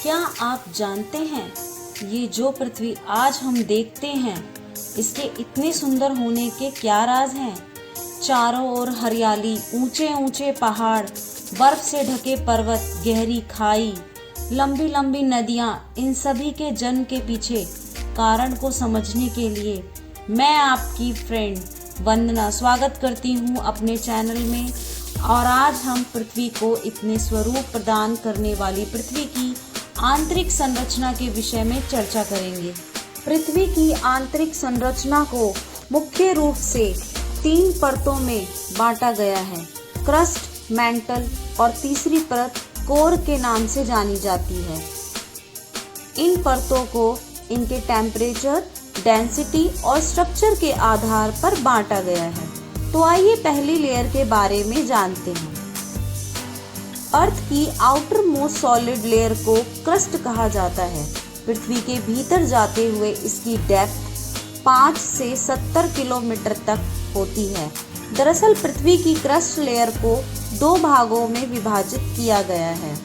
क्या आप जानते हैं ये जो पृथ्वी आज हम देखते हैं इसके इतने सुंदर होने के क्या राज हैं। चारों ओर हरियाली, ऊंचे ऊंचे पहाड़, बर्फ से ढके पर्वत, गहरी खाई, लंबी लंबी नदियां, इन सभी के जन्म के पीछे कारण को समझने के लिए मैं आपकी फ्रेंड वंदना स्वागत करती हूँ अपने चैनल में। और आज हम पृथ्वी को इतने स्वरूप प्रदान करने वाली पृथ्वी की आंतरिक संरचना के विषय में चर्चा करेंगे। पृथ्वी की आंतरिक संरचना को मुख्य रूप से 3 परतों में बांटा गया है। क्रस्ट, मैंटल और तीसरी परत कोर के नाम से जानी जाती है। इन परतों को इनके टेम्परेचर, डेंसिटी और स्ट्रक्चर के आधार पर बांटा गया है। तो आइए पहली लेयर के बारे में जानते हैं। अर्थ की आउटर मोस्ट सॉलिड लेयर को क्रस्ट कहा जाता है। पृथ्वी के भीतर जाते हुए इसकी डेप्थ 5 से 70 किलोमीटर तक होती है। दरअसल पृथ्वी की क्रस्ट लेयर को 2 भागों में विभाजित किया गया है।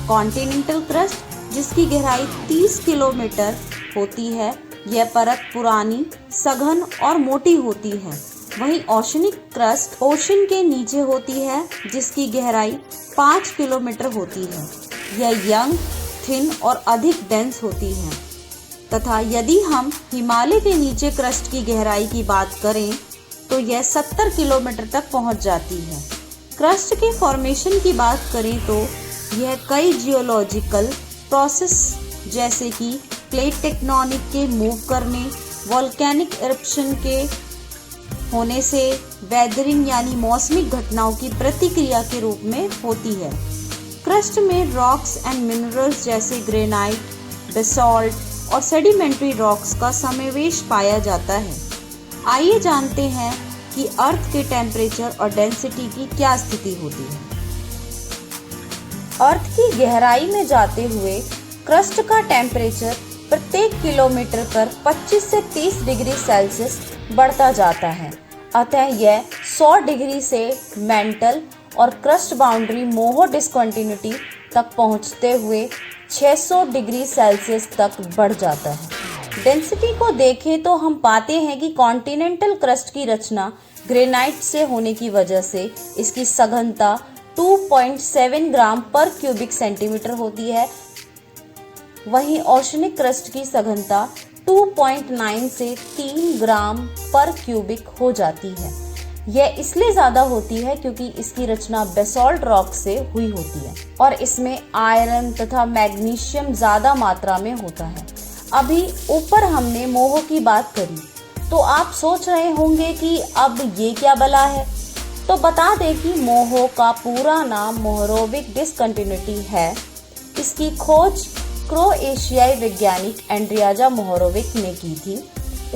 कॉन्टिनेंटल क्रस्ट, जिसकी गहराई 30 किलोमीटर होती है, यह परत पुरानी, सघन और मोटी होती है। वहीं ओशनिक क्रस्ट ओशन के नीचे होती है, जिसकी गहराई 5 किलोमीटर होती है। यह यंग, थिन और अधिक डेंस होती है। तथा यदि हम हिमालय के नीचे क्रस्ट की गहराई की बात करें तो यह 70 किलोमीटर तक पहुंच जाती है। क्रस्ट के फॉर्मेशन की बात करें तो यह कई जियोलॉजिकल प्रोसेस जैसे कि प्लेट टेक्टोनिक के मूव करने, वोल्केनिक इरप्शन के होने से, वेदरिंग यानी मौसमी घटनाओं की प्रतिक्रिया के रूप में होती है। क्रस्ट में रॉक्स एंड मिनरल्स जैसे ग्रेनाइट, बेसॉल्ट और सेडिमेंट्री रॉक्स का समावेश पाया जाता है। आइए जानते हैं कि अर्थ के टेम्परेचर और डेंसिटी की क्या स्थिति होती है। अर्थ की गहराई में जाते हुए क्रस्ट का टेम्परेचर प्रत्येक किलोमीटर पर 25 से 30 डिग्री सेल्सियस बढ़ता जाता है। अतः यह 100 डिग्री से मेंटल और क्रस्ट बाउंड्री मोहो डिस्कंटिन्यूटी तक पहुंचते हुए 600 डिग्री सेल्सियस तक बढ़ जाता है। डेंसिटी को देखें तो हम पाते हैं कि कॉन्टिनेंटल क्रस्ट की रचना ग्रेनाइट से होने की वजह से इसकी सघनता 2.7 ग्राम पर क्यूबिक सेंटीमीटर होती है। वहीं ओशनिक क्रस्ट की सघनता 2.9 से 3 ग्राम पर क्यूबिक हो जाती है। यह इसलिए ज़्यादा होती है क्योंकि इसकी रचना बेसॉल्ट रॉक से हुई होती है और इसमें आयरन तथा मैग्नीशियम ज़्यादा मात्रा में होता है। अभी ऊपर हमने मोहो की बात करी तो आप सोच रहे होंगे कि अब ये क्या बला है। तो बता दें कि मोहो का पूरा नाम मोहरोविक डिस्कंटिन्यूटी है। इसकी खोज क्रोएशियाई वैज्ञानिक एंड्रियाजा मोहरोविक ने की थी।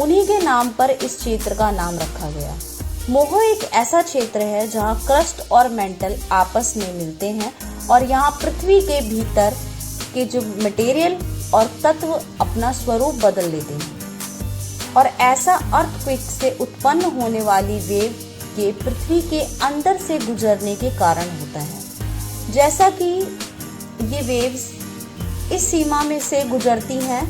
उन्हीं के नाम पर इस क्षेत्र का नाम रखा गया। मोहो एक ऐसा क्षेत्र है जहां क्रस्ट और मेंटल आपस में मिलते हैं और यहां पृथ्वी के भीतर के जो मटेरियल और तत्व अपना स्वरूप बदल लेते हैं और ऐसा अर्थक्वेक से उत्पन्न होने वाली वेव के पृथ्वी के अंदर से गुजरने के कारण होता है। जैसा कि ये वेव्स इस सीमा में से गुजरती हैं,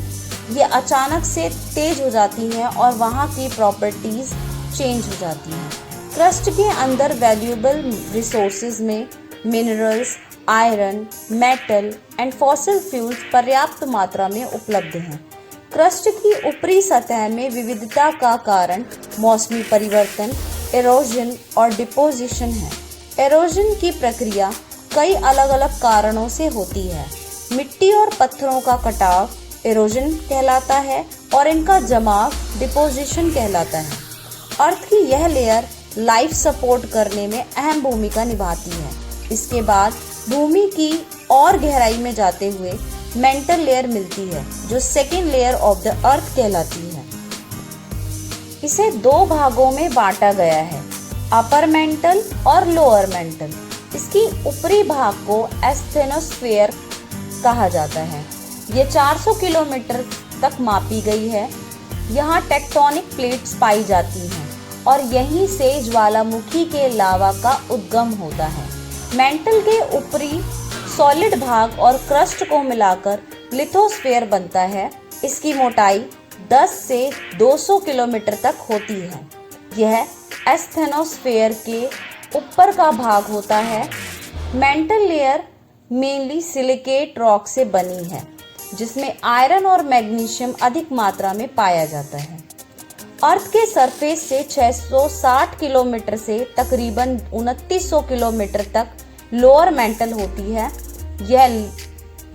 ये अचानक से तेज हो जाती हैं और वहाँ की प्रॉपर्टीज चेंज हो जाती हैं। क्रस्ट के अंदर वैल्यूएबल रिसोर्सेज में minerals, iron, metal and fossil fuels पर्याप्त मात्रा में उपलब्ध हैं। क्रस्ट की ऊपरी सतह में विविधता का कारण मौसमी परिवर्तन, एरोजन और डिपोजिशन है। एरोजन की प्रक्रिया कई अलग अलग कारणों से होती है। मिट्टी और पत्थरों का कटाव एरोजन कहलाता है और इनका जमाव डिपोजिशन कहलाता है। अर्थ की यह लेयर लाइफ सपोर्ट करने में अहम भूमिका निभाती है। इसके बाद भूमि की और गहराई में जाते हुए मेंटल लेयर मिलती है जो second layer of the earth कहलाती है। इसे 2 भागों में बांटा गया है, अपर मेंटल और लोअर मेंटल। इसकी ऊपरी भाग को एस्थेनोस्फीयर कहा जाता है। ये 400 किलोमीटर तक मापी गई है। यहाँ टेक्टोनिक प्लेट्स पाई जाती हैं और यहीं से ज्वालामुखी के लावा का उद्गम होता है। मेंटल के ऊपरी सॉलिड भाग और क्रस्ट को मिलाकर लिथोस्फीयर बनता है। इसकी मोटाई 10 से 200 किलोमीटर तक होती है। यह एस्थेनोस्फीयर के ऊपर का भाग होता है। Mental layer mainly silicate rock से बनी है, जिसमें आयरन और मैग्नीशियम अधिक मात्रा में पाया जाता है। अर्थ के सरफेस से 660 किलोमीटर से तकरीबन 2900 किलोमीटर तक लोअर मेंटल होती है। यह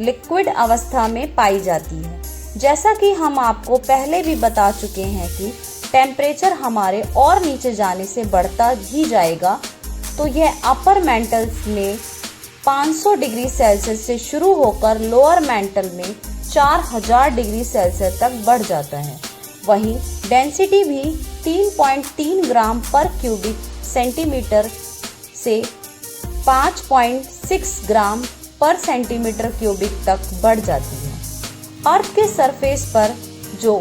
लिक्विड अवस्था में पाई जाती है। जैसा कि हम आपको पहले भी बता चुके हैं कि टेम्परेचर हमारे और नीचे जाने से बढ़ता ही जाएगा, तो यह अपर मेंटल्स में 500 डिग्री सेल्सियस से शुरू होकर लोअर मेंटल में 4000 डिग्री सेल्सियस तक बढ़ जाता है। वहीं डेंसिटी भी 3.3 ग्राम पर क्यूबिक सेंटीमीटर से 5.6 ग्राम पर सेंटीमीटर क्यूबिक तक बढ़ जाती है। अर्थ के सरफेस पर जो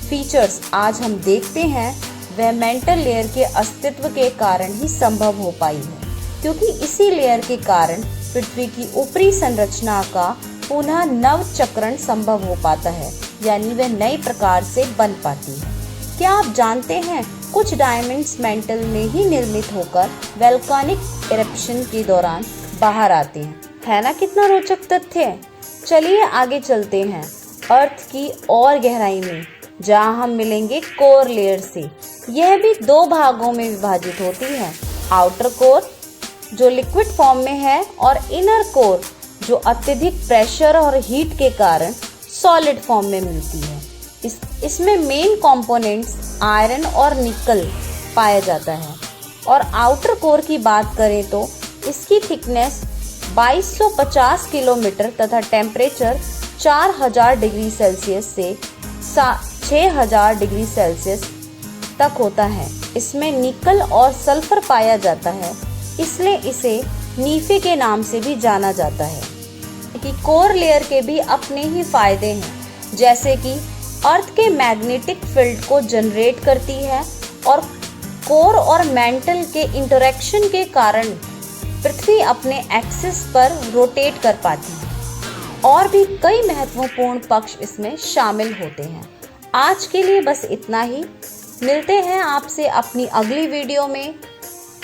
फीचर्स आज हम देखते हैं वह मेंटल लेयर के अस्तित्व के कारण ही संभव हो पाई है, क्योंकि इसी लेयर के कारण पृथ्वी की ऊपरी संरचना का पुनः नवचक्रण संभव हो पाता है, यानी वह नए प्रकार से बन पाती है। क्या आप जानते हैं कुछ डायमंड्स मेंटल में ही निर्मित होकर वोल्केनिक इरप्शन के दौरान बाहर आते हैं। है ना कितना रोचक तथ्य। चलिए आगे चलते हैं अर्थ की और गहराई में, जहां हम मिलेंगे कोर लेयर से। यह भी 2 भागों में विभाजित होती है, आउटर कोर जो लिक्विड फॉर्म में है और इनर कोर जो अत्यधिक प्रेशर और हीट के कारण सॉलिड फॉर्म में मिलती है। इसमें मेन कंपोनेंट्स आयरन और निकल पाया जाता है। और आउटर कोर की बात करें तो इसकी थिकनेस 2250 किलोमीटर तथा टेम्परेचर 4000 डिग्री सेल्सियस से 6000 डिग्री सेल्सियस तक होता है। इसमें निकल और सल्फर पाया जाता है, इसलिए इसे नीफे के नाम से भी जाना जाता है। कि कोर लेयर के भी अपने ही फायदे हैं, जैसे कि अर्थ के मैग्नेटिक फील्ड को जनरेट करती है और कोर और मेंटल के इंटरेक्शन के कारण पृथ्वी अपने एक्सिस पर रोटेट कर पाती है। और भी कई महत्वपूर्ण पक्ष इसमें शामिल होते हैं। आज के लिए बस इतना ही। मिलते हैं आपसे अपनी अगली वीडियो में।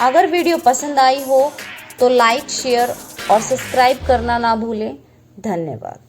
अगर वीडियो पसंद आई हो तो लाइक, शेयर और सब्सक्राइब करना ना भूलें। धन्यवाद।